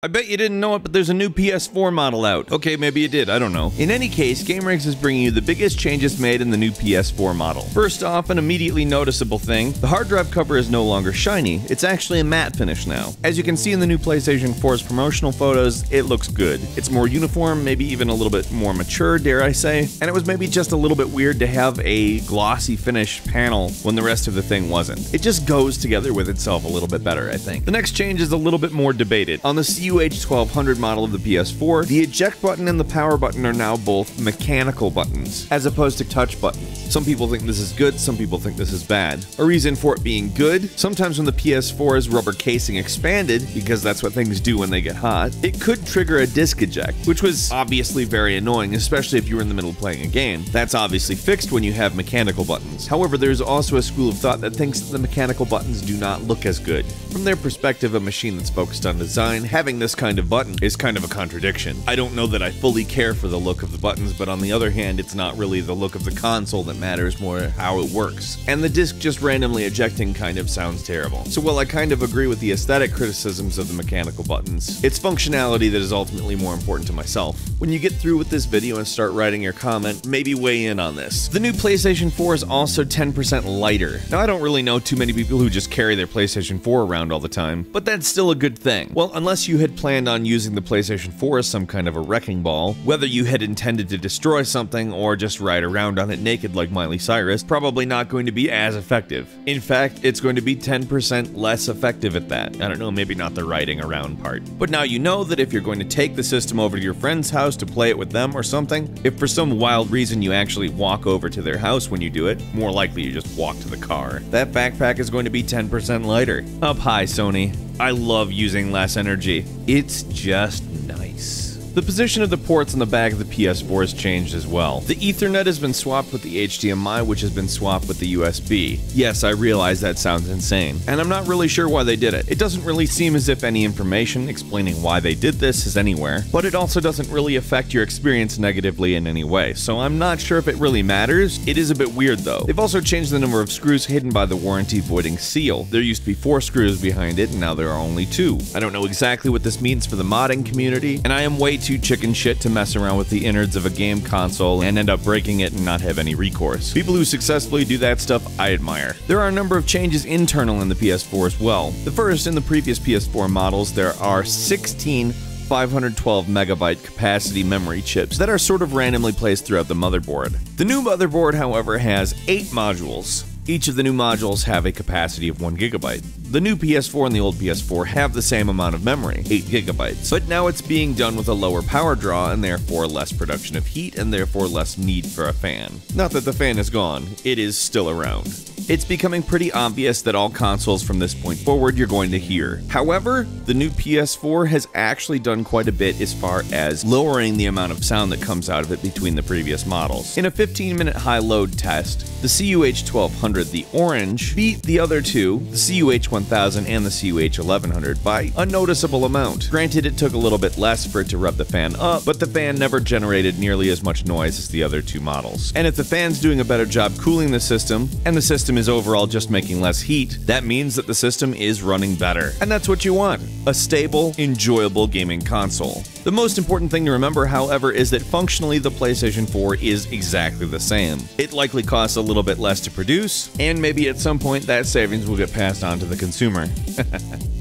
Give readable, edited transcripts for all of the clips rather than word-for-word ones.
I bet you didn't know it, but there's a new PS4 model out. Okay, maybe you did, I don't know. In any case, gameranx is bringing you the biggest changes made in the new PS4 model. First off, an immediately noticeable thing, the hard drive cover is no longer shiny, it's actually a matte finish now. As you can see in the new PlayStation 4's promotional photos, it looks good. It's more uniform, maybe even a little bit more mature, dare I say, and it was maybe just a little bit weird to have a glossy finish panel when the rest of the thing wasn't. It just goes together with itself a little bit better, I think. The next change is a little bit more debated. On the CUH-1200 model of the PS4, the eject button and the power button are now both mechanical buttons, as opposed to touch buttons. Some people think this is good, some people think this is bad. A reason for it being good, sometimes when the PS4's rubber casing expanded, because that's what things do when they get hot, it could trigger a disk eject, which was obviously very annoying, especially if you were in the middle of playing a game. That's obviously fixed when you have mechanical buttons. However, there's also a school of thought that thinks that the mechanical buttons do not look as good. From their perspective, a machine that's focused on design, having this kind of button is kind of a contradiction. I don't know that I fully care for the look of the buttons, but on the other hand, it's not really the look of the console that matters, more how it works. And the disc just randomly ejecting kind of sounds terrible. So while I kind of agree with the aesthetic criticisms of the mechanical buttons, it's functionality that is ultimately more important to myself. When you get through with this video and start writing your comment, maybe weigh in on this. The new PlayStation 4 is also 10% lighter. Now, I don't really know too many people who just carry their PlayStation 4 around all the time, but that's still a good thing. Well, unless you had planned on using the PlayStation 4 as some kind of a wrecking ball, whether you had intended to destroy something or just ride around on it naked like Miley Cyrus, probably not going to be as effective. In fact, it's going to be 10% less effective at that. I don't know, maybe not the riding around part. But now you know that if you're going to take the system over to your friend's house to play it with them or something, if for some wild reason you actually walk over to their house when you do it, more likely you just walk to the car, that backpack is going to be 10% lighter. Up high, Sony. I love using less energy. It's just nice. The position of the ports on the back of the PS4 has changed as well. The Ethernet has been swapped with the HDMI, which has been swapped with the USB. Yes, I realize that sounds insane, and I'm not really sure why they did it. It doesn't really seem as if any information explaining why they did this is anywhere, but it also doesn't really affect your experience negatively in any way, so I'm not sure if it really matters. It is a bit weird though. They've also changed the number of screws hidden by the warranty voiding seal. There used to be 4 screws behind it, and now there are only 2. I don't know exactly what this means for the modding community, and I am way too chicken shit to mess around with the innards of a game console and end up breaking it and not have any recourse. People who successfully do that stuff, I admire. There are a number of changes internal in the PS4 as well. The first, in the previous PS4 models, there are 16 512 megabyte capacity memory chips that are sort of randomly placed throughout the motherboard. The new motherboard, however, has 8 modules. Each of the new modules have a capacity of 1 gigabyte. The new PS4 and the old PS4 have the same amount of memory, 8 gigabytes, but now it's being done with a lower power draw and therefore less production of heat and therefore less need for a fan. Not that the fan is gone, it is still around. It's becoming pretty obvious that all consoles from this point forward you're going to hear. However, the new PS4 has actually done quite a bit as far as lowering the amount of sound that comes out of it between the previous models. In a 15-minute high-load test, the CUH-1200, the orange, beat the other two, the CUH-1000 and the CUH-1100, by a noticeable amount. Granted, it took a little bit less for it to rev the fan up, but the fan never generated nearly as much noise as the other two models. And if the fan's doing a better job cooling the system, and the system is overall just making less heat, that means that the system is running better. And that's what you want. A stable, enjoyable gaming console. The most important thing to remember, however, is that functionally the PlayStation 4 is exactly the same. It likely costs a little bit less to produce, and maybe at some point that savings will get passed on to the consumer.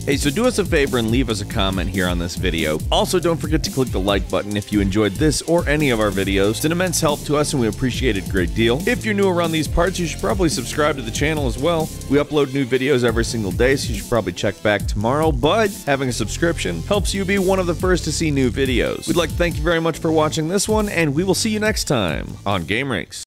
Hey, so do us a favor and leave us a comment here on this video. Also, don't forget to click the like button if you enjoyed this or any of our videos. It's an immense help to us and we appreciate it a great deal. If you're new around these parts, you should probably subscribe to the channel as well. We upload new videos every single day, so you should probably check back tomorrow, but having a subscription helps you be one of the first to see new videos. We'd like to thank you very much for watching this one, and we will see you next time on gameranx.